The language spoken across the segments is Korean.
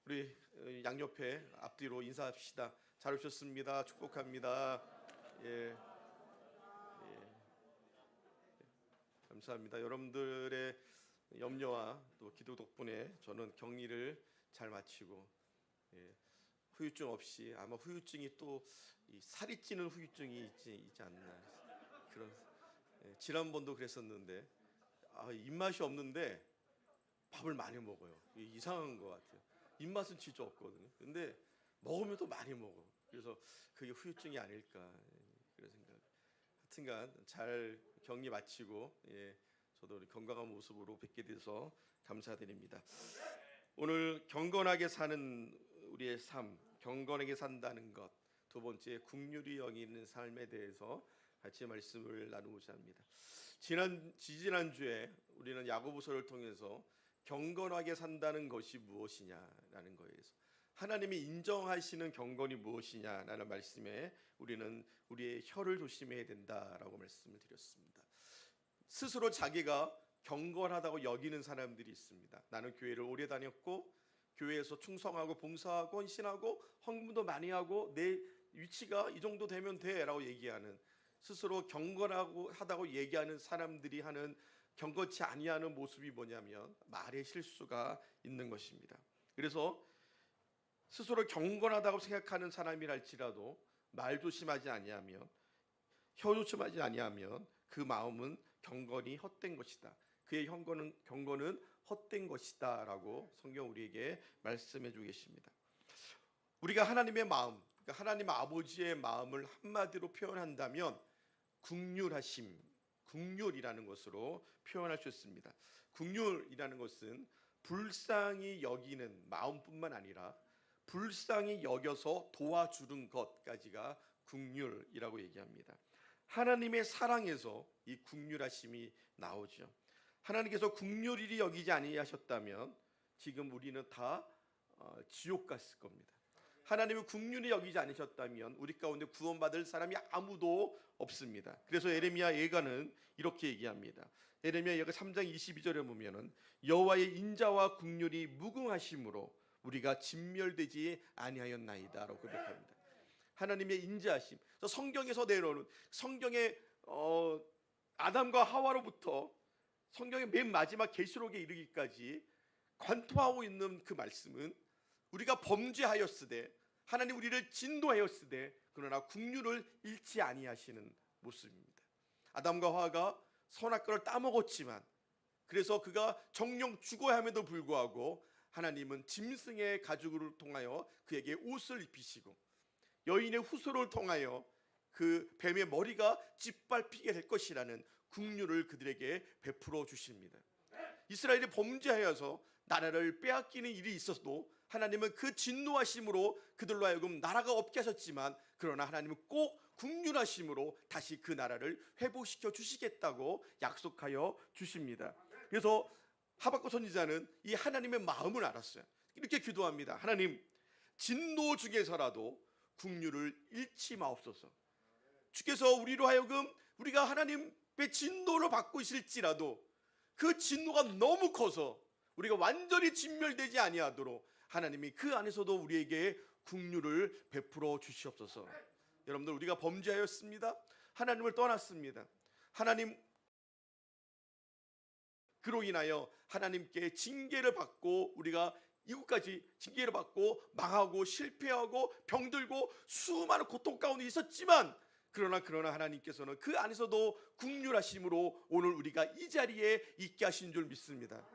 우리 양옆에 앞뒤로 인사합시다. 잘 오셨습니다. 축복합니다. 예, 감사합니다. 여러분들의 염려와 또 기도 덕분에 저는 격리를 잘 마치고 후유증 없이, 아마 후유증이 또 이 살이 찌는 후유증이 있지 않나 그런, 지난번도 그랬었는데 입맛이 없는데 밥을 많이 먹어요. 이상한 것 같아요. 입맛은 진짜 없거든요. 근데 먹으면 또 많이 먹어. 그래서 그게 후유증이 아닐까 그런 생각. 하여튼간 잘 격리 마치고 저도 우리 건강한 모습으로 뵙게 돼서 감사드립니다. 오늘 경건하게 사는 우리의 삶, 경건하게 산다는 것, 두 번째 긍휼히 여기는 삶에 대해서 같이 말씀을 나누고자 합니다. 지지난주에 우리는 야고보서를 통해서 경건하게 산다는 것이 무엇이냐라는 거에서 하나님이 인정하시는 경건이 무엇이냐라는 말씀에 우리는 우리의 혀를 조심해야 된다라고 말씀을 드렸습니다. 스스로 자기가 경건하다고 여기는 사람들이 있습니다. 나는 교회를 오래 다녔고 교회에서 충성하고 봉사하고 헌신하고 헌금도 많이 하고 내 위치가 이 정도 되면 돼라고 얘기하는, 스스로 경건하다고 얘기하는 사람들이 하는 경건치 아니하는 모습이 뭐냐면 말의 실수가 있는 것입니다. 그래서 스스로 경건하다고 생각하는 사람이랄지라도 말 조심하지 아니하면, 혀 조심하지 아니하면 그 마음은 경건이 헛된 것이다. 그의 경건은 헛된 것이다 라고 성경 우리에게 말씀해 주고 계십니다. 우리가 하나님의 마음, 그러니까 하나님 아버지의 마음을 한마디로 표현한다면 긍휼하심, 긍휼이라는 것으로 표현할 수 있습니다. 긍휼이라는 것은 불쌍히 여기는 마음뿐만 아니라 불쌍히 여겨서 도와주는 것까지가 긍휼이라고 얘기합니다. 하나님의 사랑에서 이 긍휼하심이 나오죠. 하나님께서 긍휼히 여기지 아니하셨다면 지금 우리는 다 지옥 갔을 겁니다. 하나님이 긍휼히 여기지 않으셨다면 우리 가운데 구원받을 사람이 아무도 없습니다. 그래서 에레미야 예가는 이렇게 얘기합니다. 에레미야 예가 3장 22절에 보면은 여호와의 인자와 긍휼이 무궁하심으로 우리가 진멸되지 아니하였나이다라고 고백합니다. 하나님의 인자하심. 성경에서 내려오는, 성경의 아담과 하와로부터 성경의 맨 마지막 계시록에 이르기까지 관통하고 있는 그 말씀은 우리가 범죄하였으되 하나님 우리를 진노하였으되 그러나 긍휼을 잃지 아니하시는 모습입니다. 아담과 하와가 선악과를 따먹었지만, 그래서 그가 정령 죽어야 함에도 불구하고 하나님은 짐승의 가죽을 통하여 그에게 옷을 입히시고 여인의 후손을 통하여 그 뱀의 머리가 짓밟히게 될 것이라는 긍휼을 그들에게 베풀어 주십니다. 이스라엘이 범죄하여서 나라를 빼앗기는 일이 있어도 하나님은 그 진노하심으로 그들로 하여금 나라가 없게 하셨지만, 그러나 하나님은 꼭 긍휼하심으로 다시 그 나라를 회복시켜 주시겠다고 약속하여 주십니다. 그래서 하박국 선지자는 이 하나님의 마음을 알았어요. 이렇게 기도합니다. 하나님, 진노 중에서라도 긍휼을 잃지 마옵소서. 주께서 우리로 하여금 우리가 하나님의 진노를 받고 있을지라도 그 진노가 너무 커서 우리가 완전히 진멸되지 아니하도록 하나님이 그 안에서도 우리에게 긍휼을 베풀어 주시옵소서. 여러분들, 우리가 범죄하였습니다. 하나님을 떠났습니다. 하나님, 그로 인하여 하나님께 징계를 받고 우리가 이곳까지 징계를 받고 망하고 실패하고 병들고 수많은 고통 가운데 있었지만, 그러나 하나님께서는 그 안에서도 긍휼하심으로 오늘 우리가 이 자리에 있게 하신 줄 믿습니다.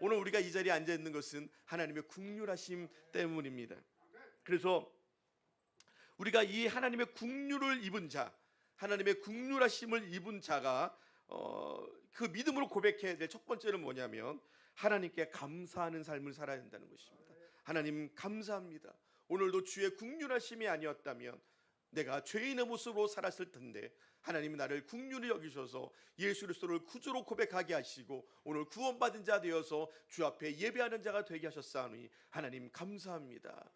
오늘 우리가 이 자리에 앉아 있는 것은 하나님의 긍휼하심 때문입니다. 그래서 우리가 이 하나님의 긍휼을 입은 자, 하나님의 긍휼하심을 입은 자가 그 믿음으로 고백해야 될 첫 번째는 뭐냐면 하나님께 감사하는 삶을 살아야 된다는 것입니다. 하나님 감사합니다. 오늘도 주의 긍휼하심이 아니었다면 내가 죄인의 모습으로 살았을 텐데 하나님이 나를 긍휼히 여기셔서 예수 그리스도를 구주로 고백하게 하시고 오늘 구원받은 자 되어서 주 앞에 예배하는 자가 되게 하셨사오니 하나님 감사합니다.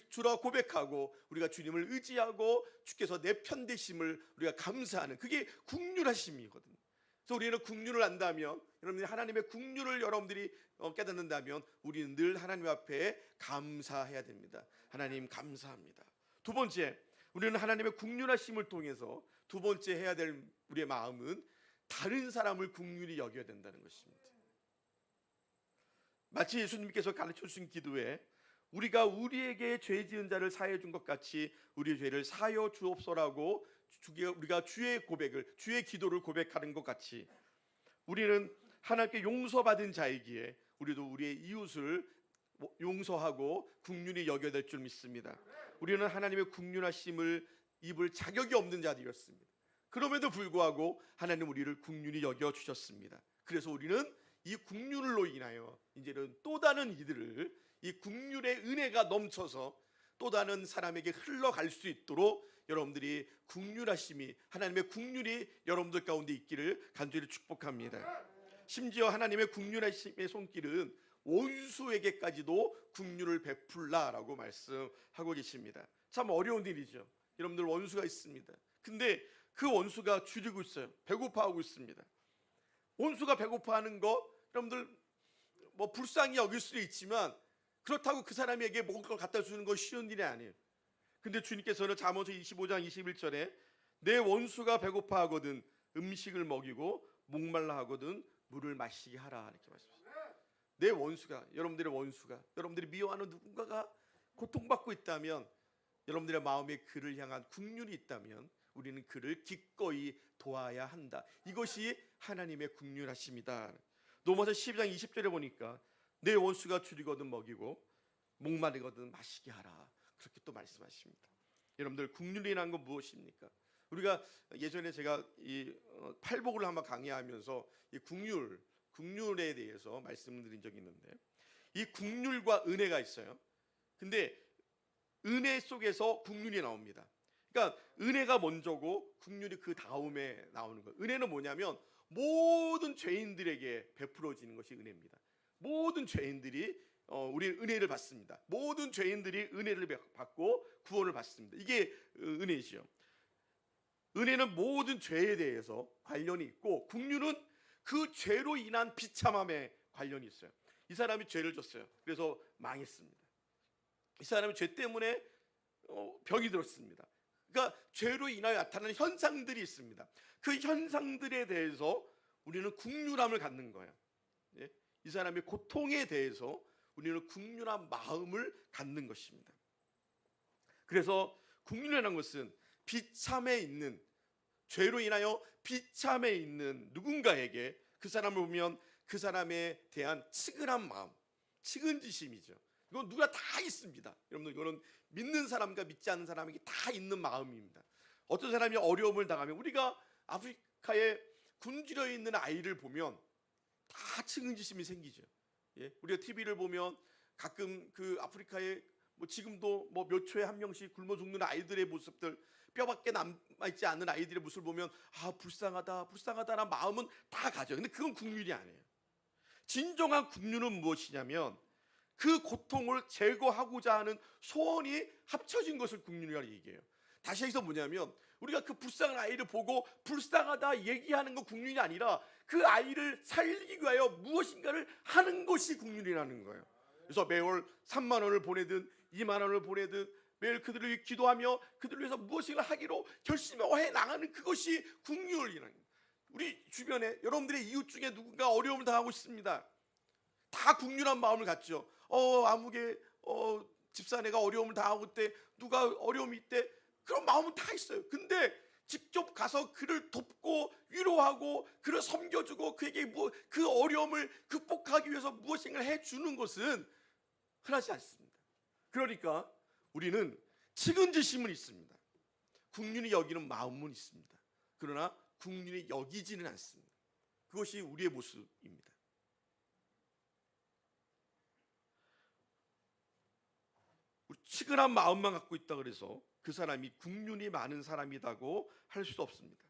주라 고백하고 우리가 주님을 의지하고 주께서 내 편 되심을 우리가 감사하는, 그게 긍휼하심이거든요. 그래서 우리는 긍휼을 안다면, 여러분들이 하나님의 긍휼을 여러분들이 깨닫는다면 우리는 늘 하나님 앞에 감사해야 됩니다. 하나님 감사합니다. 두 번째, 우리는 하나님의 긍휼하심을 통해서 두 번째 해야 될 우리의 마음은 다른 사람을 긍휼히 여겨야 된다는 것입니다. 마치 예수님께서 가르쳐 주신 기도에 우리가 우리에게 죄 지은 자를 사하여 준 것 같이 우리의 죄를 사하여 주옵소라고 우리가 주의 고백을, 주의 기도를 고백하는 것 같이 우리는 하나님께 용서받은 자이기에 우리도 우리의 이웃을 용서하고 긍휼히 여겨야 될 줄 믿습니다. 우리는 하나님의 긍휼하심을 입을 자격이 없는 자들이었습니다. 그럼에도 불구하고 하나님 우리를 긍휼히 여겨 주셨습니다. 그래서 우리는 이 긍휼로 인하여 이제는 또 다른 이들을 이 긍휼의 은혜가 넘쳐서 또 다른 사람에게 흘러갈 수 있도록 여러분들이 긍휼하심이, 하나님의 긍휼이 여러분들 가운데 있기를 간절히 축복합니다. 심지어 하나님의 긍휼하심의 손길은 원수에게까지도 긍휼을 베풀라라고 말씀하고 계십니다. 참 어려운 일이죠. 여러분들 원수가 있습니다. 근데 그 원수가 줄이고 있어요. 배고파하고 있습니다. 원수가 배고파하는 거 여러분들 뭐 불쌍히 여길 수도 있지만 그렇다고 그 사람에게 먹을 걸 갖다 주는 건 쉬운 일이 아니에요. 근데 주님께서는 잠언서 25장 21절에 내 원수가 배고파하거든 음식을 먹이고 목말라 하거든 물을 마시게 하라 이렇게 말씀하셨어요. 내 원수가, 여러분들의 원수가, 여러분들이 미워하는 누군가가 고통받고 있다면, 여러분들의 마음에 그를 향한 긍휼이 있다면 우리는 그를 기꺼이 도와야 한다. 이것이 하나님의 긍휼하심이다. 로마서 12장 20절에 보니까 내 원수가 줄이거든 먹이고 목마르거든 마시게 하라 그렇게 또 말씀하십니다. 여러분들 긍휼이라는 건 무엇입니까? 우리가 예전에 제가 이 팔복을 한번 강의하면서 이 긍휼에 대해서 말씀드린 적이 있는데, 이 긍휼과 은혜가 있어요. 근데 은혜 속에서 긍휼이 나옵니다. 그러니까 은혜가 먼저고 긍휼이 그 다음에 나오는 거예요. 은혜는 뭐냐면 모든 죄인들에게 베풀어지는 것이 은혜입니다. 모든 죄인들이 우리 은혜를 받습니다. 모든 죄인들이 은혜를 받고 구원을 받습니다. 이게 은혜죠. 은혜는 모든 죄에 대해서 관련이 있고, 긍휼은 그 죄로 인한 비참함에 관련이 있어요. 이 사람이 죄를 졌어요. 그래서 망했습니다. 이 사람이 죄 때문에 병이 들었습니다. 그러니까 죄로 인하여 나타나는 현상들이 있습니다. 그 현상들에 대해서 우리는 긍휼함을 갖는 거예요. 예? 이 사람의 고통에 대해서 우리는 긍휼한 마음을 갖는 것입니다. 그래서 긍휼이라는 것은 비참해 있는, 죄로 인하여 비참해 있는 누군가에게 그 사람을 보면 그 사람에 대한 측은한 마음, 측은지심이죠. 이건 누가 다 있습니다. 여러분들 이거는 믿는 사람과 믿지 않는 사람에게 다 있는 마음입니다. 어떤 사람이 어려움을 당하면 우리가 아프리카에 굶주려 있는 아이를 보면 다 측은지심이 생기죠. 예? 우리가 TV를 보면 가끔 그 아프리카에 뭐 지금도 뭐 몇 초에 한 명씩 굶어 죽는 아이들의 모습들, 뼈밖에 남아있지 않는 아이들의 모습을 보면 아 불쌍하다 불쌍하다라는 마음은 다 가져. 근데 그건 긍휼이 아니에요. 진정한 긍휼은 무엇이냐면 그 고통을 제거하고자 하는 소원이 합쳐진 것을 긍휼이라고 얘기해요. 다시 해서 뭐냐면 우리가 그 불쌍한 아이를 보고 불쌍하다 얘기하는 거 긍휼이 아니라 그 아이를 살리기 위하여 무엇인가를 하는 것이 긍휼이라는 거예요. 그래서 매월 3만 원을 보내든 2만 원을 보내든 매일 그들을 위해 기도하며 그들을 위해서 무엇인가 하기로 결심해 나가는 그것이 긍휼이라는 거예요. 우리 주변에 여러분들의 이웃 중에 누군가 어려움을 당하고 있습니다. 다 긍휼한 마음을 갖죠. 아무개 집사내가 어려움을 당하고 있대, 누가 어려움이 있대, 그런 마음은 다 있어요. 근데 직접 가서 그를 돕고 위로하고 그를 섬겨주고 그에게 그 어려움을 극복하기 위해서 무엇인가 해주는 것은 흔하지 않습니다. 그러니까 우리는 측은지심은 있습니다. 긍휼히 여기는 마음은 있습니다. 그러나 긍휼히 여기지는 않습니다. 그것이 우리의 모습입니다. 측은한 마음만 갖고 있다 그래서 그 사람이 긍휼이 많은 사람이라고 할 수 없습니다.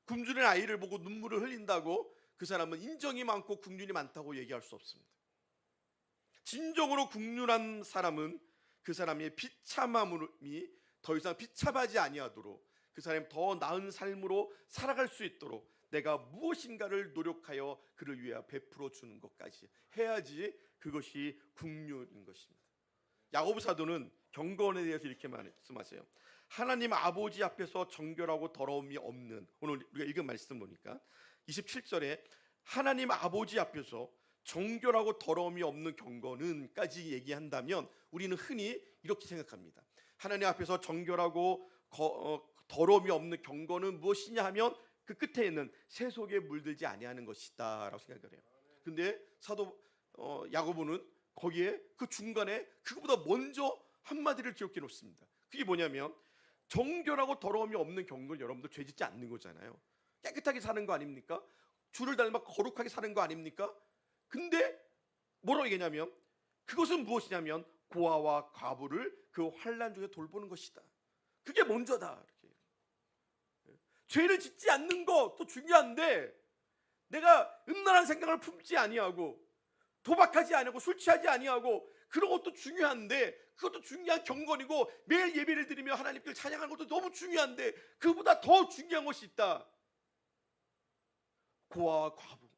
굶주린 아이를 보고 눈물을 흘린다고 그 사람은 인정이 많고 긍휼이 많다고 얘기할 수 없습니다. 진정으로 긍휼한 사람은 그 사람의 비참함이 더 이상 비참하지 아니하도록 그 사람이 더 나은 삶으로 살아갈 수 있도록 내가 무엇인가를 노력하여 그를 위해 베풀어 주는 것까지 해야지 그것이 긍휼인 것입니다. 야고보 사도는 경건에 대해서 이렇게 말씀하세요. 하나님 아버지 앞에서 정결하고 더러움이 없는, 오늘 우리가 읽은 말씀 보니까 27절에 하나님 아버지 앞에서 정결하고 더러움이 없는 경건은까지 얘기한다면 우리는 흔히 이렇게 생각합니다. 하나님 앞에서 정결하고 더러움이 없는 경건은 무엇이냐 하면 그 끝에 있는 새 속에 물들지 아니하는 것이다 라고 생각을 해요. 근데 사도 야고보는 거기에 그 중간에 그것보다 먼저 한마디를 기록해 놓습니다. 그게 뭐냐면 정결하고 더러움이 없는 경건, 여러분들 죄 짓지 않는 거잖아요. 깨끗하게 사는 거 아닙니까? 주를 닮아 거룩하게 사는 거 아닙니까? 근데 뭐라고 얘기하냐면 그것은 무엇이냐면 고아와 과부를 그 환난 중에 돌보는 것이다. 그게 먼저다. 이렇게. 죄를 짓지 않는 것도 중요한데 내가 음란한 생각을 품지 아니하고 도박하지 아니하고 술 취하지 아니하고 그런 것도 중요한데 그것도 중요한 경건이고 매일 예배를 드리며 하나님께 찬양하는 것도 너무 중요한데 그보다 더 중요한 것이 있다. 고아와 과부,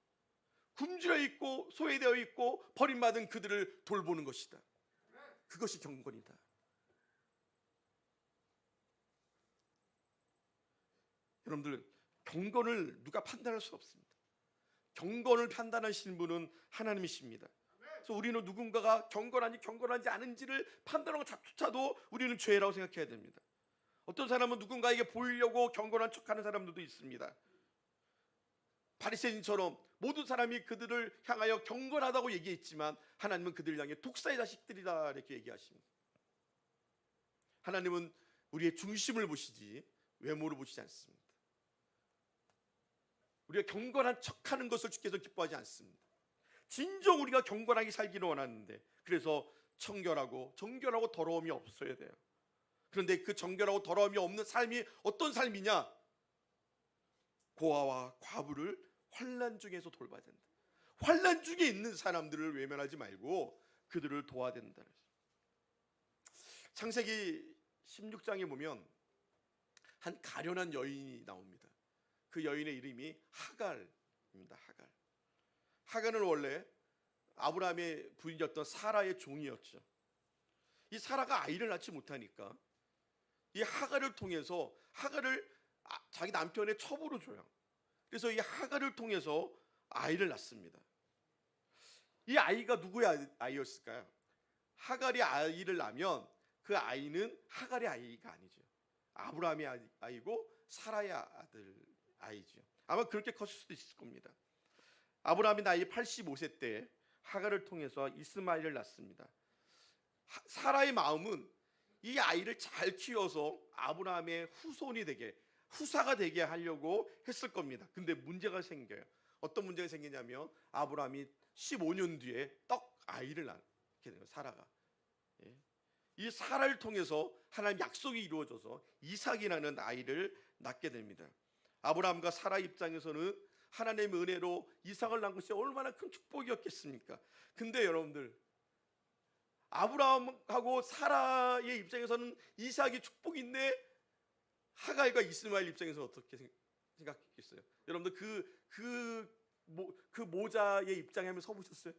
굶주려 있고 소외되어 있고 버림받은 그들을 돌보는 것이다. 그것이 경건이다. 여러분들, 경건을 누가 판단할 수 없습니다. 경건을 판단하시는 분은 하나님이십니다. 그래서 우리는 누군가가 경건한지 경건하지 않은지를 판단하는 것조차도 우리는 죄라고 생각해야 됩니다. 어떤 사람은 누군가에게 보이려고 경건한 척하는 사람들도 있습니다. 바리새인처럼 모든 사람이 그들을 향하여 경건하다고 얘기했지만 하나님은 그들을 향해 독사의 자식들이다 이렇게 얘기하십니다. 하나님은 우리의 중심을 보시지 외모를 보시지 않습니다. 우리가 경건한 척하는 것을 주께서 기뻐하지 않습니다. 진정 우리가 경건하게 살기를 원하는데 그래서 정결하고 정결하고 더러움이 없어야 돼요. 그런데 그 정결하고 더러움이 없는 삶이 어떤 삶이냐? 고아와 과부를 환난 중에서 돌봐야 된다. 환난 중에 있는 사람들을 외면하지 말고 그들을 도와야 된다. 창세기 16장에 보면 한 가련한 여인이 나옵니다. 그 여인의 이름이 하갈입니다. 하갈은 원래 아브라함의 부인이었던 사라의 종이었죠. 이 사라가 아이를 낳지 못하니까 이 하갈을 통해서 하갈을 자기 남편의 첩으로 줘요. 그래서 이 하갈을 통해서 아이를 낳습니다. 이 아이가 누구의 아이였을까요? 하갈이 아이를 낳으면 그 아이는 하갈의 아이가 아니죠. 아브라함의 아이고 사라의 아이죠. 아마 그렇게 컸을 수도 있을 겁니다. 아브라함이 나이 85세 때 하갈을 통해서 이스마엘을 낳습니다. 사라의 마음은 이 아이를 잘 키워서 아브라함의 후손이 되게, 후사가 되게 하려고 했을 겁니다. 근데 문제가 생겨요. 어떤 문제가 생기냐면 아브라함이 15년 뒤에 떡 아이를 낳게 돼요. 사라가. 이 사라를 통해서 하나님 약속이 이루어져서 이삭이라는 아이를 낳게 됩니다. 아브라함과 사라 입장에서는 하나님의 은혜로 이삭을 낳은 것이 얼마나 큰 축복이었겠습니까? 근데 여러분들, 아브라함하고 사라의 입장에서는 이삭이 축복인데 하갈과 이스마엘 입장에서 어떻게 생각했겠어요? 여러분들 그 모자의 입장에 한번 서보셨어요?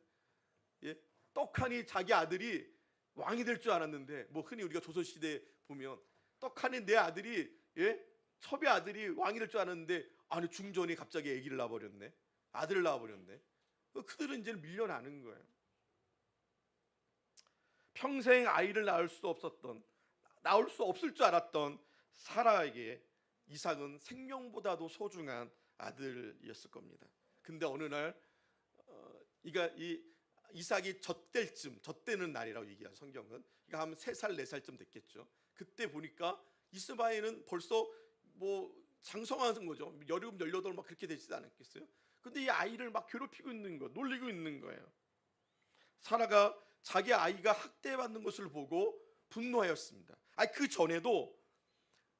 예? 떡하니 자기 아들이 왕이 될 줄 알았는데, 뭐 흔히 우리가 조선시대 보면 떡하니 내 아들이, 첩의 아들이 왕이 될 줄 알았는데 아니 중전이 갑자기 아기를 낳아버렸네, 아들을 낳아버렸네. 그들은 이제 밀려나는 거예요. 평생 아이를 낳을 수 없을 줄 알았던 사라에게 이삭은 생명보다도 소중한 아들이었을 겁니다. 근데 어느 날 이삭이 젖되는 날이라고 얘기해요. 성경은 그러니까 한 3살 4살쯤 됐겠죠. 그때 보니까 이스마엘은 벌써 뭐 장성한 거죠. 17, 18 막 그렇게 되지 않았겠어요? 근데 이 아이를 막 괴롭히고 있는 거, 놀리고 있는 거예요. 사라가 자기 아이가 학대받는 것을 보고 분노하였습니다. 그 전에도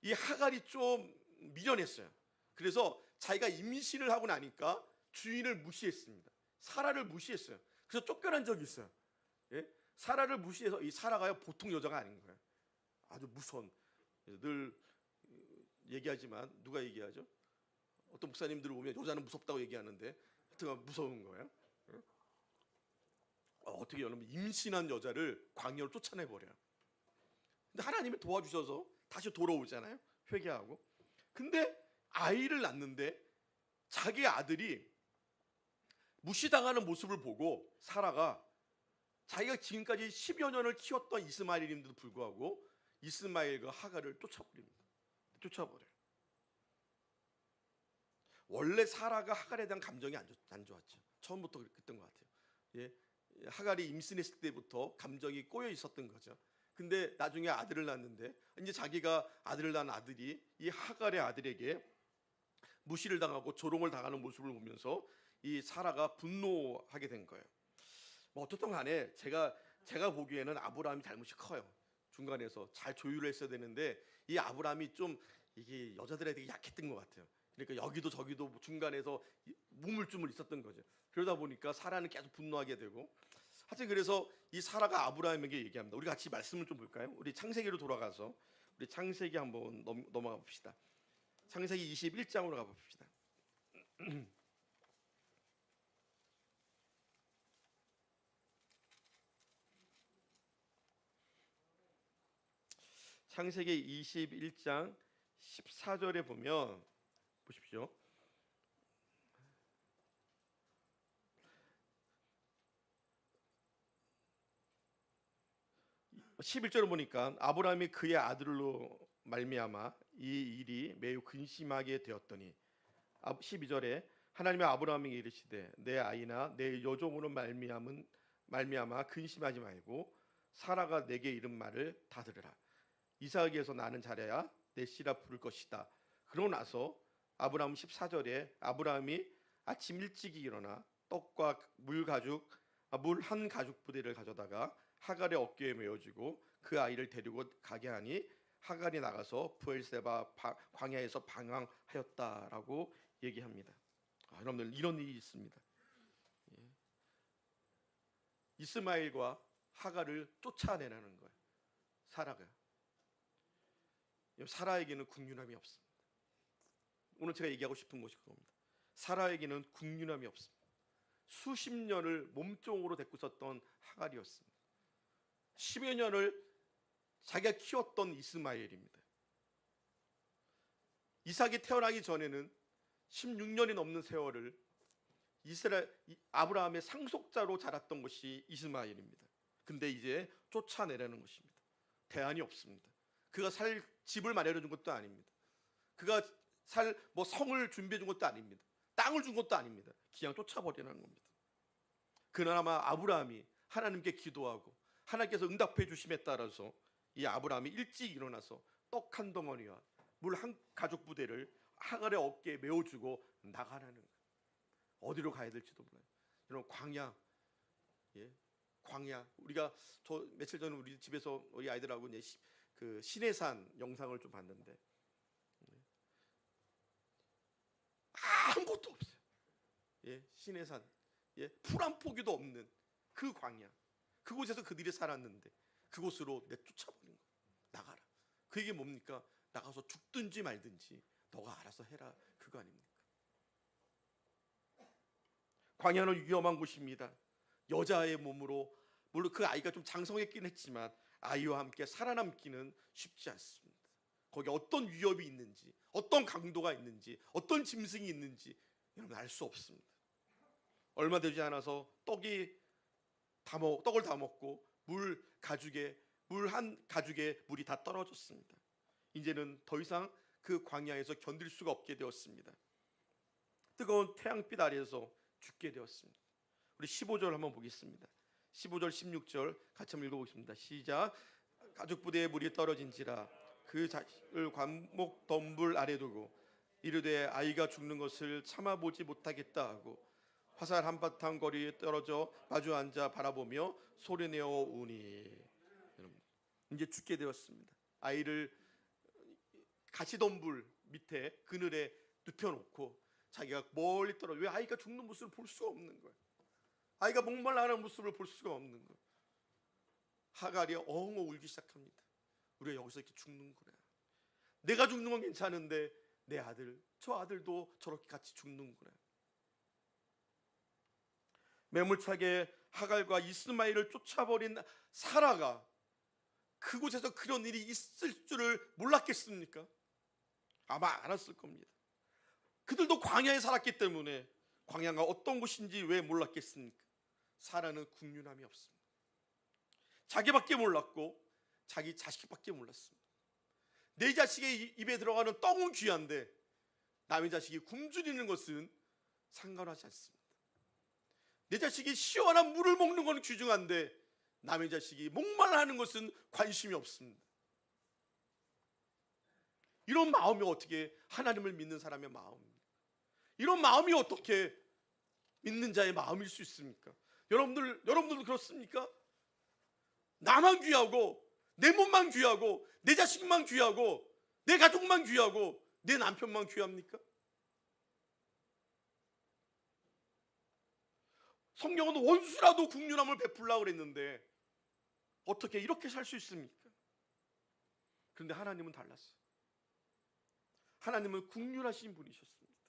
이 하갈이 좀 미련했어요. 그래서 자기가 임신을 하고 나니까 주인을 무시했습니다. 사라를 무시했어요. 그래서 쫓겨난 적이 있어요. 사라를 무시해서, 이 사라가 보통 여자가 아닌 거예요. 아주 무서운, 늘 얘기하지만 누가 얘기하죠? 어떤 목사님들 보면 여자는 무섭다고 얘기하는데 하여튼 무서운 거예요. 어떻게 여러분 임신한 여자를 광야로 쫓아내 버려요. 근데 하나님이 도와주셔서 다시 돌아오잖아요. 회개하고. 근데 아이를 낳는데 자기 아들이 무시당하는 모습을 보고 사라가 자기가 지금까지 10여 년을 키웠던 이스마엘임에도 불구하고 이스마엘과 하갈을 쫓아버립니다. 쫓아버려요. 원래 사라가 하갈에 대한 감정이 안 좋았죠. 처음부터 그랬던 것 같아요. 예, 하갈이 임신했을 때부터 감정이 꼬여 있었던 거죠. 근데 나중에 아들을 낳았는데 이제 자기가 아들을 낳은 아들이 이 하갈의 아들에게 무시를 당하고 조롱을 당하는 모습을 보면서 이 사라가 분노하게 된 거예요. 뭐 어떻든 간에 제가 보기에는 아브라함이 잘못이 커요. 중간에서 잘 조율을 했어야 되는데 이 아브라함이 좀 이게 여자들에 되게 약했던 것 같아요. 그러니까 여기도 저기도 중간에서 우물쭈물 있었던 거죠. 그러다 보니까 사라는 계속 분노하게 되고 하여튼 그래서 이 사라가 아브라함에게 얘기합니다. 우리 같이 말씀을 좀 볼까요? 우리 창세기로 돌아가서 우리 창세기 한번 넘어가 봅시다. 창세기 21장으로 가봅시다. 창세기 21장 14절에 보면 보십시오. 11절을 보니까 아브라함이 그의 아들로 말미암아 이 일이 매우 근심하게 되었더니 12절에 하나님이 아브라함에게 이르시되 내 아이나 내 여종으로 말미암아 근심하지 말고 사라가 내게 이른 말을 다 들으라. 이삭에게서 나는 자라야 내 씨라 부를 것이다. 그러고 나서 아브라함 14절에 아브라함이 아침 일찍이 일어나 떡과 물 한 가죽 부대를 가져다가 하갈의 어깨에 메어주고 그 아이를 데리고 가게 하니 하갈이 나가서 브엘세바 광야에서 방황하였다라고 얘기합니다. 여러분들 이런 일이 있습니다. 이스마엘과 하갈을 쫓아내라는 거예요. 사라가. 사라에게는 국률함이 없습니다. 오늘 제가 얘기하고 싶은 것이 그겁니다. 사라에게는 국률함이 없습니다. 수십 년을 몸종으로 데리고 있었던 하갈이었습니다. 10여 년을 자기가 키웠던 이스마엘입니다. 이삭이 태어나기 전에는 16년이 넘는 세월을 아브라함의 상속자로 자랐던 것이 이스마엘입니다. 근데 이제 쫓아내라는 것입니다. 대안이 없습니다. 그가 살 집을 마련해 준 것도 아닙니다. 그가 살 성을 준비해 준 것도 아닙니다. 땅을 준 것도 아닙니다. 그냥 쫓아버리라는 겁니다. 그나마 아브라함이 하나님께 기도하고 하나님께서 응답해 주심에 따라서 이 아브라함이 일찍 일어나서 떡 한 덩어리와 물 한 가죽 부대를 하갈의 어깨에 메어주고 나가라는 거예요. 어디로 가야 될지도 몰라요. 여러분 광야, 광야. 우리가 저 며칠 전에 우리 집에서 우리 아이들하고 그 시내산 영상을 좀 봤는데 아무것도 없어요. 시내산, 풀 한 포기도 없는 그 광야. 그곳에서 그들이 살았는데 그곳으로 내쫓아버린 거예요. 나가라. 그게 뭡니까? 나가서 죽든지 말든지 너가 알아서 해라. 그거 아닙니까? 광야는 위험한 곳입니다. 여자의 몸으로 물론 그 아이가 좀 장성했긴 했지만 아이와 함께 살아남기는 쉽지 않습니다. 거기 어떤 위협이 있는지, 어떤 강도가 있는지, 어떤 짐승이 있는지 여러분 알 수 없습니다. 얼마 되지 않아서 떡을 다 먹고 물 한 가죽에 물이 다 떨어졌습니다. 이제는 더 이상 그 광야에서 견딜 수가 없게 되었습니다. 뜨거운 태양빛 아래에서 죽게 되었습니다. 우리 15절 한번 보겠습니다. 15절 16절 같이 한번 읽어보겠습니다. 시작. 가죽 부대에 물이 떨어진지라 그 자식을 관목 덤불 아래 두고 이르되 아이가 죽는 것을 참아보지 못하겠다 하고 화살 한바탕 거리 떨어져 마주 앉아 바라보며 소리내어 우니. 이제 죽게 되었습니다. 아이를 가시덤불 밑에 그늘에 눕혀놓고 자기가 멀리 떨어져. 왜 아이가 죽는 모습을 볼 수가 없는 거예요. 아이가 목말라하는 모습을 볼 수가 없는 거예요. 하갈이 엉엉 울기 시작합니다. 우리가 여기서 이렇게 죽는구나. 내가 죽는 건 괜찮은데 내 아들, 저 아들도 저렇게 같이 죽는구나. 매몰차게 하갈과 이스마엘을 쫓아버린 사라가 그곳에서 그런 일이 있을 줄을 몰랐겠습니까? 아마 알았을 겁니다. 그들도 광야에 살았기 때문에 광야가 어떤 곳인지 왜 몰랐겠습니까? 사라는 국륜함이 없습니다. 자기밖에 몰랐고 자기 자식밖에 몰랐습니다. 내 자식의 입에 들어가는 떡은 귀한데 남의 자식이 굶주리는 것은 상관하지 않습니다. 내 자식이 시원한 물을 먹는 건 귀중한데 남의 자식이 목말라하는 것은 관심이 없습니다. 이런 마음이 어떻게 하나님을 믿는 사람의 마음입니까? 이런 마음이 어떻게 믿는 자의 마음일 수 있습니까? 여러분들도 그렇습니까? 나만 귀하고 내 몸만 귀하고 내 자식만 귀하고 내 가족만 귀하고 내 남편만 귀합니까? 성경은 원수라도 국륜함을 베풀라고 그랬는데 어떻게 이렇게 살 수 있습니까? 그런데 하나님은 달랐어요. 하나님은 국륜하신 분이셨습니다.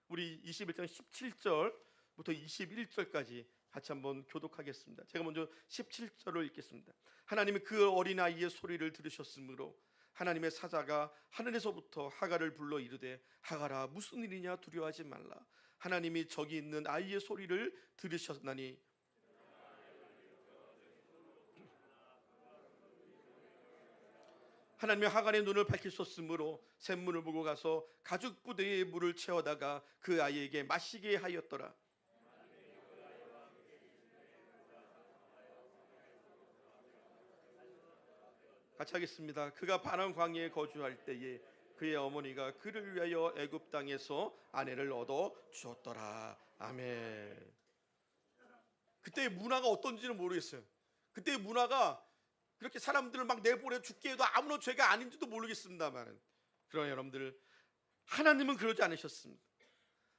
우리 21장 17절부터 21절까지 같이 한번 교독하겠습니다. 제가 먼저 17절을 읽겠습니다. 하나님이 그 어린아이의 소리를 들으셨으므로 하나님의 사자가 하늘에서부터 하갈을 불러 이르되 하갈아 무슨 일이냐 두려워하지 말라. 하나님이 저기 있는 아이의 소리를 들으셨나니 하나님이 하갈의 눈을 밝히셨으므로 샘문을 보고 가서 가죽 부대에 물을 채워다가 그 아이에게 마시게 하였더라. 같이 하겠습니다. 그가 바람 광야에 거주할 때에 그의 어머니가 그를 위하여 애굽 땅에서 아내를 얻어 주었더라. 아멘. 그때의 문화가 어떤지는 모르겠어요. 그때의 문화가 그렇게 사람들을 막 내보내 죽게 해도 아무런 죄가 아닌지도 모르겠습니다만, 그러나 여러분들, 하나님은 그러지 않으셨습니다.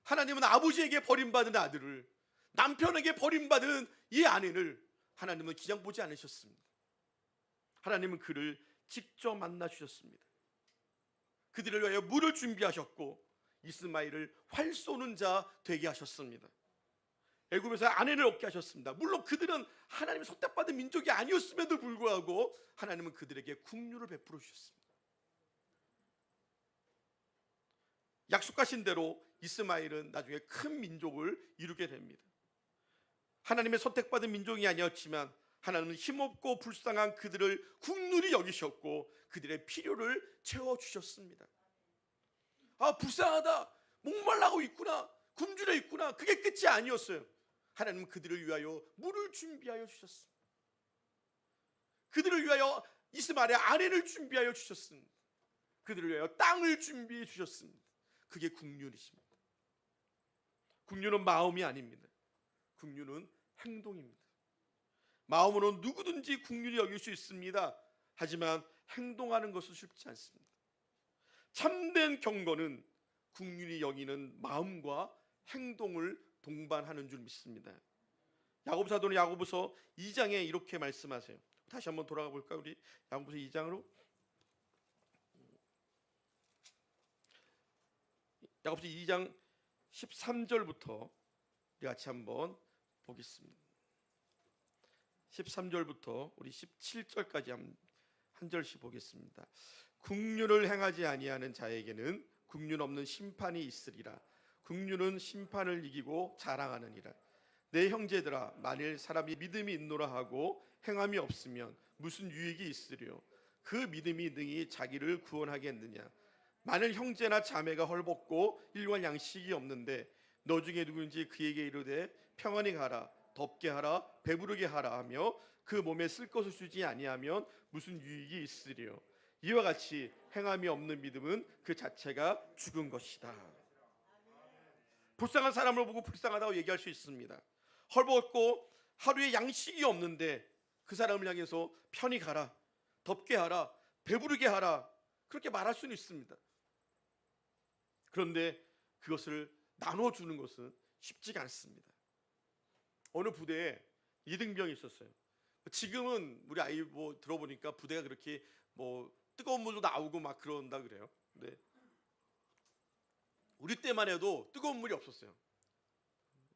하나님은 아버지에게 버림받은 아들을, 남편에게 버림받은 이 아내를 하나님은 그냥 보지 않으셨습니다. 하나님은 그를 직접 만나 주셨습니다. 그들을 위하여 물을 준비하셨고 이스마엘을 활 쏘는 자 되게 하셨습니다. 애굽에서 아내를 얻게 하셨습니다. 물론 그들은 하나님의 선택받은 민족이 아니었음에도 불구하고 하나님은 그들에게 국류를 베풀어 주셨습니다. 약속하신 대로 이스마엘은 나중에 큰 민족을 이루게 됩니다. 하나님의 선택받은 민족이 아니었지만 하나님은 힘없고 불쌍한 그들을 국률이 여기셨고 그들의 필요를 채워주셨습니다. 아, 불쌍하다, 목말라고 있구나, 굶주려 있구나, 그게 끝이 아니었어요. 하나님은 그들을 위하여 물을 준비하여 주셨습니다. 그들을 위하여 이스마엘의 아내를 준비하여 주셨습니다. 그들을 위하여 땅을 준비해 주셨습니다. 그게 국륜이십니다. 국륜은 마음이 아닙니다. 국륜은 행동입니다. 마음으로 누구든지 국륜이 여길 수 있습니다. 하지만 행동하는 것은 쉽지 않습니다. 참된 경건은 국륜이 여기는 마음과 행동을 동반하는 줄 믿습니다. 야고보 사도는 야고보서 2장에 이렇게 말씀하세요. 다시 한번 돌아가 볼까요? 우리 야고보서 2장으로. 야고보서 2장 13절부터 우리 같이 한번 보겠습니다. 13절부터 우리 17절까지 한 절씩 보겠습니다. 국륜을 행하지 아니하는 자에게는 국륜 없는 심판이 있으리라. 국륜은 심판을 이기고 자랑하느니라. 내 형제들아, 만일 사람이 믿음이 있노라 하고 행함이 없으면 무슨 유익이 있으리요? 그 믿음이 능히 자기를 구원하겠느냐? 만일 형제나 자매가 헐벗고 일관 양식이 없는데 너 중에 누구든지 그에게 이르되 평안히 가라, 덥게 하라, 배부르게 하라 하며 그 몸에 쓸 것을 주지 아니하면 무슨 유익이 있으리요? 이와 같이 행함이 없는 믿음은 그 자체가 죽은 것이다. 불쌍한 사람을 보고 불쌍하다고 얘기할 수 있습니다. 헐벗고 하루에 양식이 없는데 그 사람을 향해서 편히 가라, 덥게 하라, 배부르게 하라, 그렇게 말할 수는 있습니다. 그런데 그것을 나눠주는 것은 쉽지가 않습니다. 어느 부대에 이등병이 있었어요. 지금은 우리 아이 뭐 들어보니까 부대가 그렇게 뭐 뜨거운 물도 나오고 막 그런다 그래요. 근데 우리 때만 해도 뜨거운 물이 없었어요.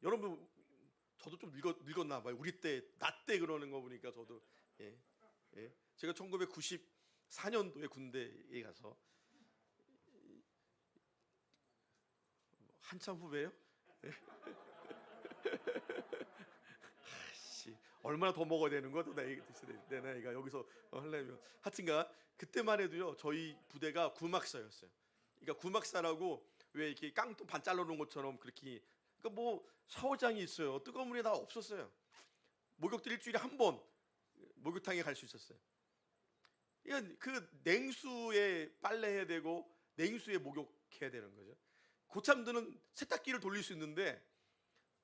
여러분 저도 좀 늙었나 봐요. 우리 때, 나 때 그러는 거 보니까 저도 제가 1994년도에 군대에 가서 한참 후배요? 얼마나 더 먹어야 되는 거야? 내 나이가 여기서 하려면 하여튼가 그때만 해도요 저희 부대가 구막사였어요. 그러니까 구막사라고 왜 이렇게 깡통 반 잘라놓은 것처럼 그렇게 그러니까 뭐 샤워장이 있어요. 뜨거운 물이 다 없었어요. 목욕들 일주일에 한 번 목욕탕에 갈 수 있었어요. 그러니까 그 냉수에 빨래해야 되고 냉수에 목욕해야 되는 거죠. 고참들은 세탁기를 돌릴 수 있는데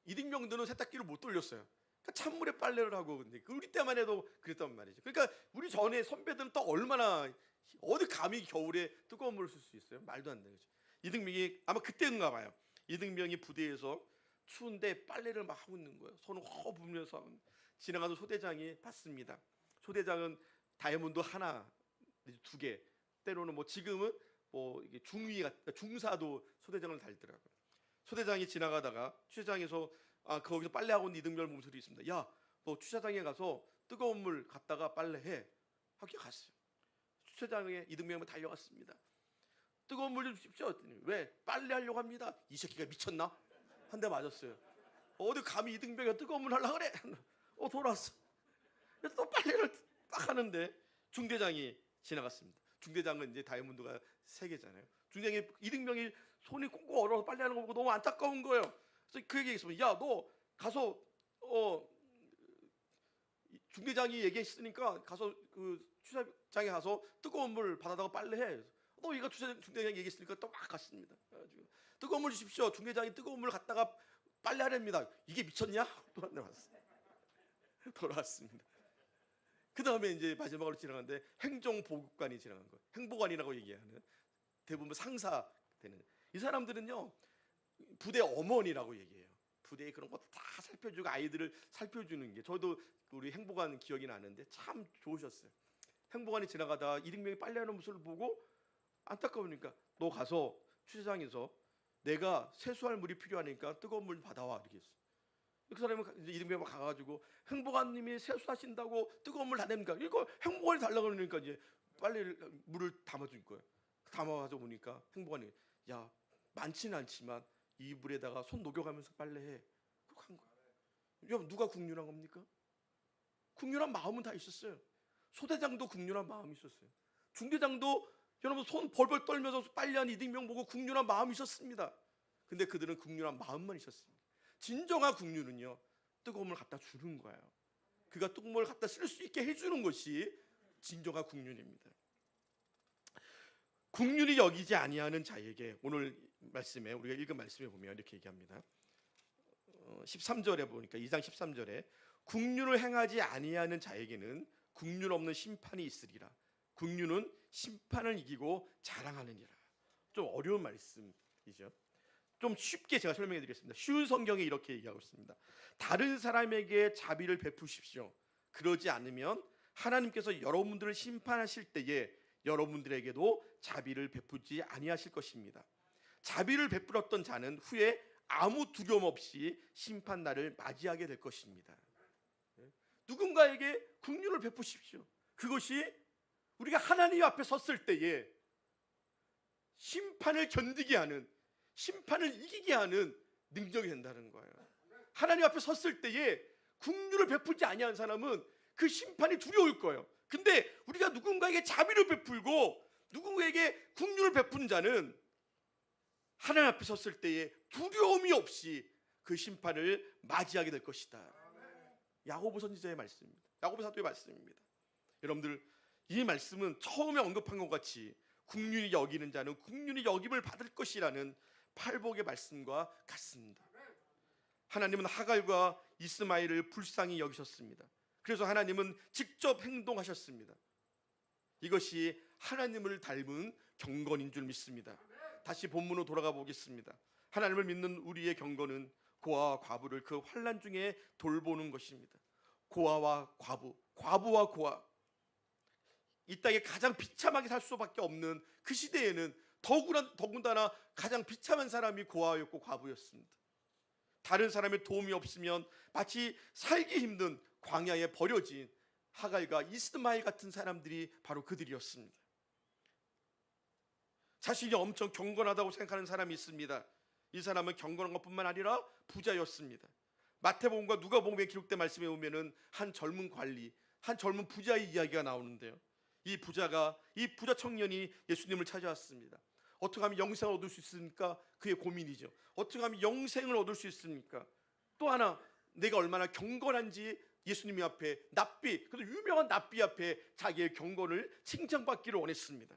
이등병들은 세탁기를 못 돌렸어요. 그러니까 찬물에 빨래를 하고 근데 우리 때만 해도 그랬단 말이죠. 그러니까 우리 전에 선배들은 또 얼마나 어디 감히 겨울에 뜨거운 물을 쓸 수 있어요? 말도 안 되는 거죠. 이등병이 아마 그때인가 봐요. 이등병이 부대에서 추운데 빨래를 막 하고 있는 거예요. 손을 허 부으면서 지나가서 소대장이 봤습니다. 소대장은 다이아몬드 하나, 두 개, 때로는 뭐 지금은 뭐 이게 중사도 소대장을 달더라고요. 소대장이 지나가다가 취재장에서 거기서 빨래하고 있는 이등병을 보면 소리 있습니다. 야, 너 취재장에 가서 뜨거운 물 갖다가 빨래해. 하고 갔어요. 취재장에 이등병이 달려갔습니다. 뜨거운 물 좀 주십시오. 왜? 빨래하려고 합니다. 이 새끼가 미쳤나? 한 대 맞았어요. 어디 감히 이등병이 뜨거운 물 하려고 그래? 돌아왔어. 그래서 또 빨래를 딱 하는데 중대장이 지나갔습니다. 중대장은 이제 다이아몬드가 3개잖아요. 중대장이 이등병이 손이 꽁꽁 얼어서 빨래하는 거 보고 너무 안타까운 거예요. 그래서 그 얘기했습니다. 야, 너 가서 중대장이 얘기했으니까 가서 그 취사장에 가서 뜨거운 물 받아다가 빨래해. 너 얘가 중대장이 얘기했으니까 또 막 갔습니다. 그래가지고 뜨거운 물 주십시오. 중대장이 뜨거운 물 갖다가 빨래하랍니다. 이게 미쳤냐? 또 한 대 왔어요. 돌아왔습니다. 그 다음에 이제 마지막으로 지나갔는데 행정보급관이 지나간 거예요. 행보관이라고 얘기하는 대부분 상사 되는 이 사람들은요 부대 어머니라고 얘기해요. 부대에 그런 거 다 살펴주고 아이들을 살펴주는 게 저도 우리 행보관 기억이 나는데 참 좋으셨어요. 행보관이 지나가다가 이등병이 빨래하는 모습을 보고 안타까우니까 너 가서 취재장에서 내가 세수할 물이 필요하니까 뜨거운 물 받아와 이렇게 했어요. 그 사람이 이제 이등병이 가가지고 행보관님이 세수하신다고 뜨거운 물 다 됩니까? 이거 행보관이 달라고 그러니까 이제 빨래 물을 담아줄 거예요. 담아가지고 보니까 행보관이 야 많지는 않지만 이 물에다가 손 녹여가면서 빨래해. 그렇게 한 거예요. 여러분 누가 국률한 겁니까? 국률한 마음은 다 있었어요. 소대장도 국률한 마음이 있었어요. 중대장도 여러분 손 벌벌 떨면서 빨래한 이등병 보고 국률한 마음이 있었습니다. 근데 그들은 국률한 마음만 있었습니다. 진정한 국률은요 뜨거운 물 갖다 주는 거예요. 그가 뜨거운 물 갖다 쓸 수 있게 해주는 것이 진정한 국률입니다. 국률이 여기지 아니하는 자에게 오늘 말씀에 우리가 읽은 말씀에 보면 이렇게 얘기합니다. 13절에 보니까 2장 13절에 국률을 행하지 아니하는 자에게는 국률 없는 심판이 있으리라. 국률은 심판을 이기고 자랑하느니라. 좀 어려운 말씀이죠. 좀 쉽게 제가 설명해 드리겠습니다. 쉬운 성경에 이렇게 얘기하고 있습니다. 다른 사람에게 자비를 베푸십시오. 그러지 않으면 하나님께서 여러분들을 심판하실 때에 여러분들에게도 자비를 베푸지 아니하실 것입니다. 자비를 베풀었던 자는 후에 아무 두려움 없이 심판날을 맞이하게 될 것입니다. 누군가에게 긍휼을 베푸십시오. 그것이 우리가 하나님 앞에 섰을 때에 심판을 견디게 하는, 심판을 이기게 하는 능력이 된다는 거예요. 하나님 앞에 섰을 때에 긍휼을 베푸지 아니한 사람은 그 심판이 두려울 거예요. 근데 우리가 누군가에게 자비를 베풀고 누군가에게 긍휼을 베푼 자는 하나님 앞에 섰을 때에 두려움이 없이 그 심판을 맞이하게 될 것이다. 야고보 선지자의 말씀입니다. 야고보 사도의 말씀입니다. 여러분들 이 말씀은 처음에 언급한 것 같이 긍휼히 여기는 자는 긍휼히 여김을 받을 것이라는 팔복의 말씀과 같습니다. 하나님은 하갈과 이스마엘을 불쌍히 여기셨습니다. 그래서 하나님은 직접 행동하셨습니다. 이것이 하나님을 닮은 경건인 줄 믿습니다. 다시 본문으로 돌아가 보겠습니다. 하나님을 믿는 우리의 경건은 고아와 과부를 그 환난 중에 돌보는 것입니다. 고아와 과부, 과부와 고아, 이 땅에 가장 비참하게 살 수밖에 없는 그 시대에는 더군다나 가장 비참한 사람이 고아였고 과부였습니다. 다른 사람의 도움이 없으면 마치 살기 힘든 광야에 버려진 하갈과 이스마엘 같은 사람들이 바로 그들이었습니다. 자신이 엄청 경건하다고 생각하는 사람이 있습니다. 이 사람은 경건한 것뿐만 아니라 부자였습니다. 마태복음과 누가복음에 기록된 말씀에 보면은 한 젊은 관리, 한 젊은 부자의 이야기가 나오는데요. 이 부자 청년이 예수님을 찾아왔습니다. 어떻게 하면 영생을 얻을 수 있습니까? 그의 고민이죠. 어떻게 하면 영생을 얻을 수 있습니까? 또 하나, 내가 얼마나 경건한지 예수님 앞에 납비, 그래도 유명한 납비 앞에 자기의 경건을 칭찬받기를 원했습니다.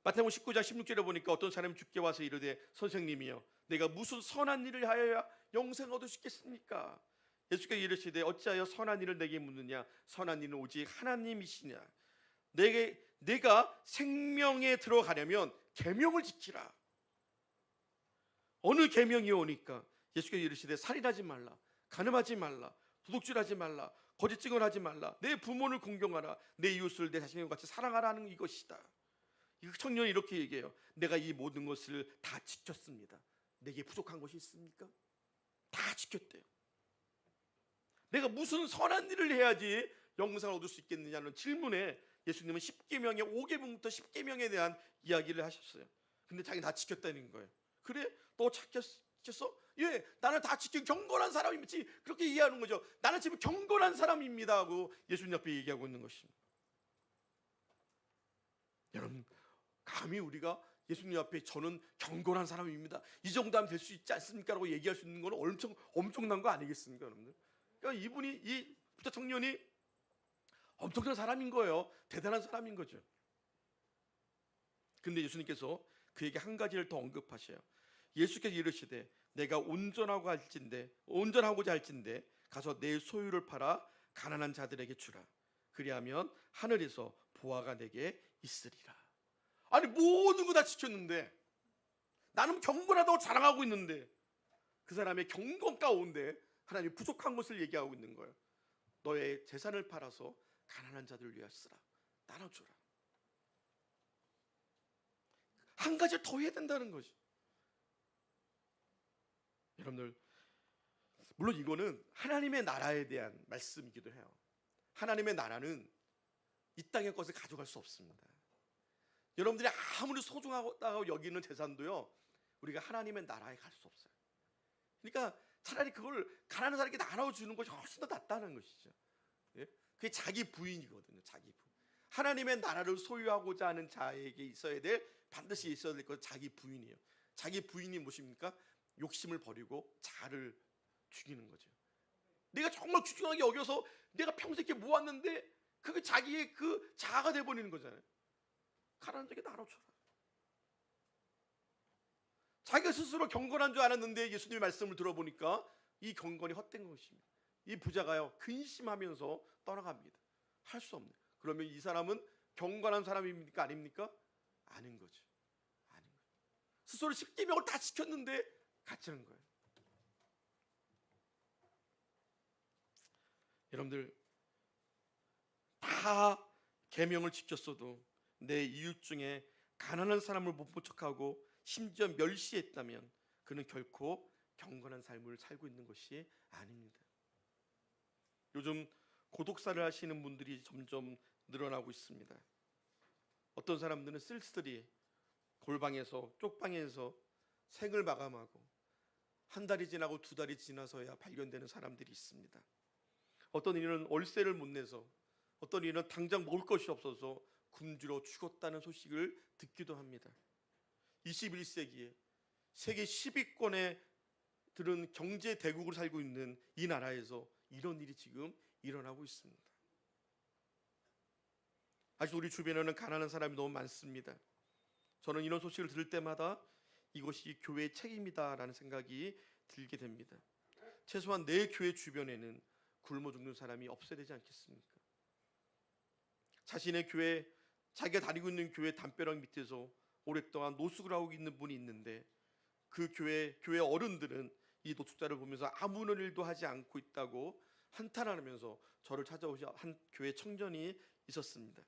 마태복음 19장 16절에 보니까 어떤 사람이 주께 와서 이르되 선생님이여 내가 무슨 선한 일을 하여야 영생을 얻을 수 있겠습니까? 예수께서 이르시되 어찌하여 선한 일을 내게 묻느냐? 선한 일은 오직 하나님이시냐? 내가 생명에 들어가려면 계명을 지키라. 어느 계명이 오니까 예수께서 이르시되 살인하지 말라, 간음하지 말라, 도둑질하지 말라, 거짓 증언하지 말라, 내 부모를 공경하라, 내 이웃을 내 자신과 같이 사랑하라는 이것이다. 이 청년이 이렇게 얘기해요. 내가 이 모든 것을 다 지켰습니다. 내게 부족한 것이 있습니까? 다 지켰대요. 내가 무슨 선한 일을 해야지 영생을 얻을 수 있겠느냐는 질문에 예수님은 10계명의 5계명부터 10계명에 대한 이야기를 하셨어요. 근데 자기는 다 지켰다는 거예요. 그래? 너 지켰어? 예, 나는 다 지킨 경건한 사람이지. 그렇게 이해하는 거죠. 나는 지금 경건한 사람입니다 하고 예수님 앞에 얘기하고 있는 것입니다. 여러분, 감히 우리가 예수님 앞에 저는 경건한 사람입니다, 이 정도 하면 될 수 있지 않습니까? 라고 얘기할 수 있는 건 엄청난 거 아니겠습니까, 여러분들? 그러니까 이 부자 청년이 엄청난 사람인 거예요. 대단한 사람인 거죠. 근데 예수님께서 그에게 한 가지를 더 언급하셔요. 예수께서 이르시되 내가 온전하고자 할진대 가서 내 소유를 팔아 가난한 자들에게 주라. 그리하면 하늘에서 보화가 내게 있으리라. 아니, 모든 거 다 지켰는데, 나는 경건하다고 자랑하고 있는데 그 사람의 경건 가운데 하나님이 부족한 것을 얘기하고 있는 거예요. 너의 재산을 팔아서 가난한 자들을 위하여 쓰라, 나눠주라. 한 가지 더 해야 된다는 거죠. 여러분들, 물론 이거는 하나님의 나라에 대한 말씀이기도 해요. 하나님의 나라는 이 땅의 것을 가져갈 수 없습니다. 여러분들이 아무리 소중하다고 여기는 재산도요, 우리가 하나님의 나라에 갈 수 없어요. 그러니까 차라리 그걸 가난한 사람에게 나눠주는 것이 훨씬 더 낫다는 것이죠. 예? 그게 자기 부인이거든요. 자기 부인. 하나님의 나라를 소유하고자 하는 자에게 반드시 있어야 될 것은 자기 부인이에요. 자기 부인이 무엇입니까? 욕심을 버리고 자아를 죽이는 거죠. 내가 정말 귀중하게 여겨서 내가 평생 이렇게 모았는데 그게 자기의 그 자아가 돼버리는 거잖아요. 가난한 자에게 나눠줘라. 자기가 스스로 경건한 줄 알았는데 예수님의 말씀을 들어보니까 이 경건이 헛된 것입니다. 이 부자가요, 근심하면서 떠나갑니다. 할 수 없네. 그러면 이 사람은 경건한 사람입니까? 아닙니까? 아닌 거죠. 아닌 거죠. 스스로 10계명을 다 지켰는데 갇히는 거예요. 여러분들, 다 계명을 지켰어도 내 이웃 중에 가난한 사람을 못 본 척하고 심지어 멸시했다면 그는 결코 경건한 삶을 살고 있는 것이 아닙니다. 요즘 고독사를 하시는 분들이 점점 늘어나고 있습니다. 어떤 사람들은 쓸쓸히 골방에서, 쪽방에서 생을 마감하고 한 달이 지나고 두 달이 지나서야 발견되는 사람들이 있습니다. 어떤 이는 월세를 못 내서, 어떤 이는 당장 먹을 것이 없어서 굶주려 죽었다는 소식을 듣기도 합니다. 21세기에 세계 10위권에 들은 경제 대국으로 살고 있는 이 나라에서 이런 일이 지금 일어나고 있습니다. 아직 우리 주변에는 가난한 사람이 너무 많습니다. 저는 이런 소식을 들을 때마다 이것이 교회의 책임이다라는 생각이 들게 됩니다. 최소한 내 교회 주변에는 굶어 죽는 사람이 없어야 되지 않겠습니까? 자신의 교회, 자기가 다니고 있는 교회 담벼락 밑에서 오랫동안 노숙을 하고 있는 분이 있는데 그 교회 어른들은 이 노숙자를 보면서 아무런 일도 하지 않고 있다고 한탄하면서 저를 찾아오신 한 교회 청년이 있었습니다.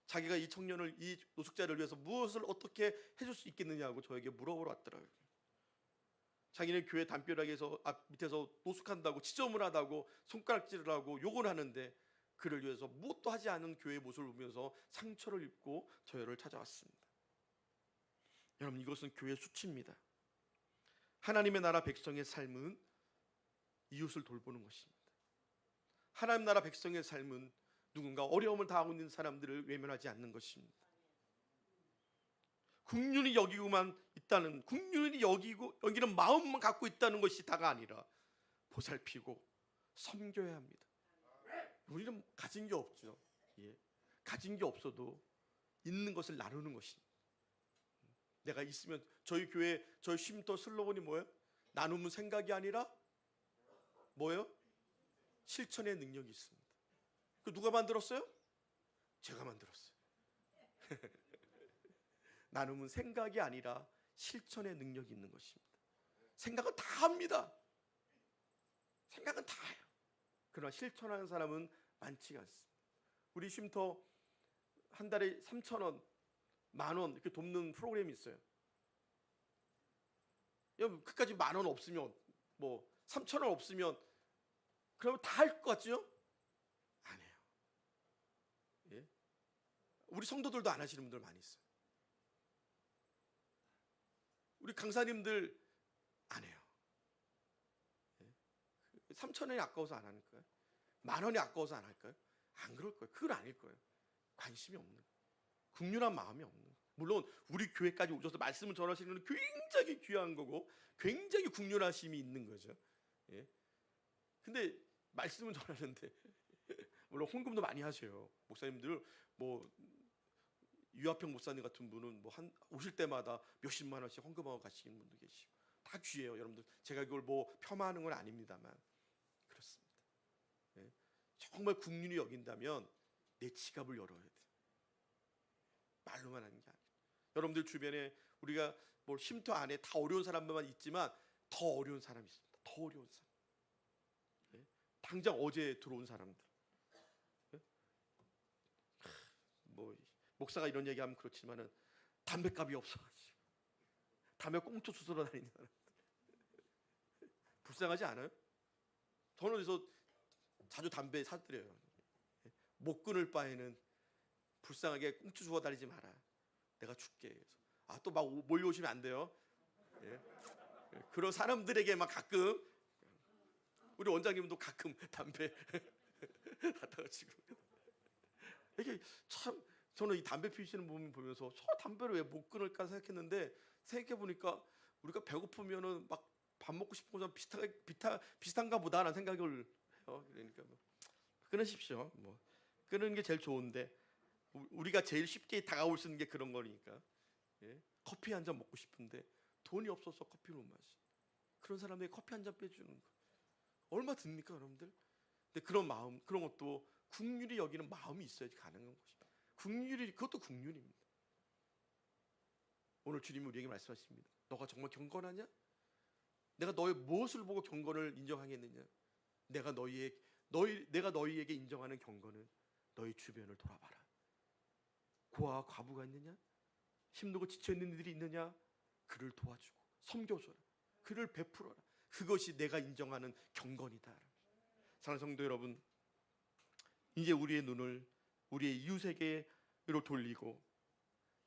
자기가 이 청년을, 이 노숙자를 위해서 무엇을 어떻게 해줄 수 있겠느냐고 저에게 물어보러 왔더라고요. 자기는 교회 담벼락에서 밑에서 노숙한다고, 지저분을 하다고 손가락질을 하고 욕을 하는데 그를 위해서 무엇도 하지 않은 교회의 모습을 보면서 상처를 입고 저를 찾아왔습니다. 여러분, 이것은 교회의 수치입니다. 하나님의 나라 백성의 삶은 이웃을 돌보는 것입니다. 하나님 나라 백성의 삶은 누군가 어려움을 당하고 있는 사람들을 외면하지 않는 것입니다. 국률이 여기고만 있다는, 국률이 여기는 마음만 갖고 있다는 것이 다가 아니라 보살피고 섬겨야 합니다. 우리는 가진 게 없죠. 가진 게 없어도 있는 것을 나누는 것입니다. 내가 있으면, 저희 교회 저희 쉼터 슬로건이 뭐예요? 나누면 생각이 아니라 뭐예요? 실천의 능력이 있습니다. 그 누가 만들었어요? 제가 만들었어요. 나누면 생각이 아니라 실천의 능력이 있는 것입니다. 생각은 다 합니다. 생각은 다 해요. 그러나 실천하는 사람은 많지가 않습니다. 우리 쉼터 한 달에 3,000원, 10,000원 이렇게 돕는 프로그램이 있어요. 여러분, 그까지 10,000원 없으면, 뭐 3,000원 없으면 그러면 다 할 것 같죠? 안 해요. 예? 우리 성도들도 안 하시는 분들 많이 있어요. 우리 강사님들 안 해요. 3,000원이 아까워서 안 하는 거예요? 10,000원이 아까워서 안 할까요? 안 그럴 거예요. 그건 아닐 거예요. 관심이 없는 거예요. 국률한 마음이 없는 거예요. 물론 우리 교회까지 오셔서 말씀을 전하시는 건 굉장히 귀한 거고 굉장히 국률하심이 있는 거죠. 근데 말씀을 전하는데 물론 헌금도 많이 하세요. 목사님들, 뭐 유아평 목사님 같은 분은 뭐 오실 때마다 몇십만 원씩 헌금하고 가시는 분도 계시고, 다 귀해요. 여러분들, 제가 이걸 뭐 폄하하는 건 아닙니다만 그렇습니다. 정말 국률이 여긴다면 내 지갑을 열어야 돼. 말로만 하는 게 아니에요. 여러분들 주변에 우리가 뭐 쉼터 안에 다 어려운 사람만 있지만 더 어려운 사람이 있습니다. 더 어려운 사람. 당장 어제 들어온 사람들. 뭐 목사가 이런 얘기하면 그렇지만은 담배값이 없어가지고 담배 꽁초 주스러 다니는 사람들. 불쌍하지 않아요? 저는 그래서 자주 담배 사드려요. 못 끊을 바에는 불쌍하게 꽁초 주워 다니지 마라. 내가 줄게. 또 막 몰려오시면 안 돼요. 그런 사람들에게 막 가끔, 우리 원장님도 가끔 담배 갖다가 지금 이게 참, 저는 이 담배 피우시는 분 보면서 저 담배를 왜 못 끊을까 생각했는데, 생각해 보니까 우리가 배고프면은 막 밥 먹고 싶은 거랑 비슷한가 보다라는 생각을 해요. 그러니까 뭐 끊으십시오. 뭐 끊는 게 제일 좋은데, 우리가 제일 쉽게 다가올 수 있는 게 그런 거니까. 커피 한 잔 먹고 싶은데 돈이 없어서 커피를 못 마시. 그런 사람에게 커피 한 잔 빼주는 거 얼마 듭니까, 여러분들? 근데 그런 마음, 그런 것도 국률이 여기는 마음이 있어야지 가능한 것입니다. 국률이, 그것도 국률입니다. 오늘 주님이 우리에게 말씀하십니다. 너가 정말 경건하냐? 내가 너의 무엇을 보고 경건을 인정하겠느냐? 내가 너희에게 인정하는 경건은 너희 주변을 돌아봐라. 고아와 과부가 있느냐? 힘들고 지쳐있는 이들이 있느냐? 그를 도와주고 섬겨줘라. 그를 베풀어라. 그것이 내가 인정하는 경건이다. 사랑하는 성도 여러분, 이제 우리의 눈을 우리의 이웃에게로 돌리고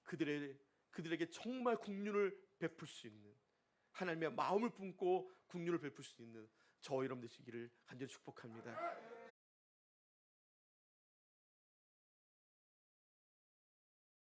그들에게 정말 긍휼을 베풀 수 있는, 하나님의 마음을 품고 긍휼을 베풀 수 있는 저 여러분 되시기를 간절히 축복합니다.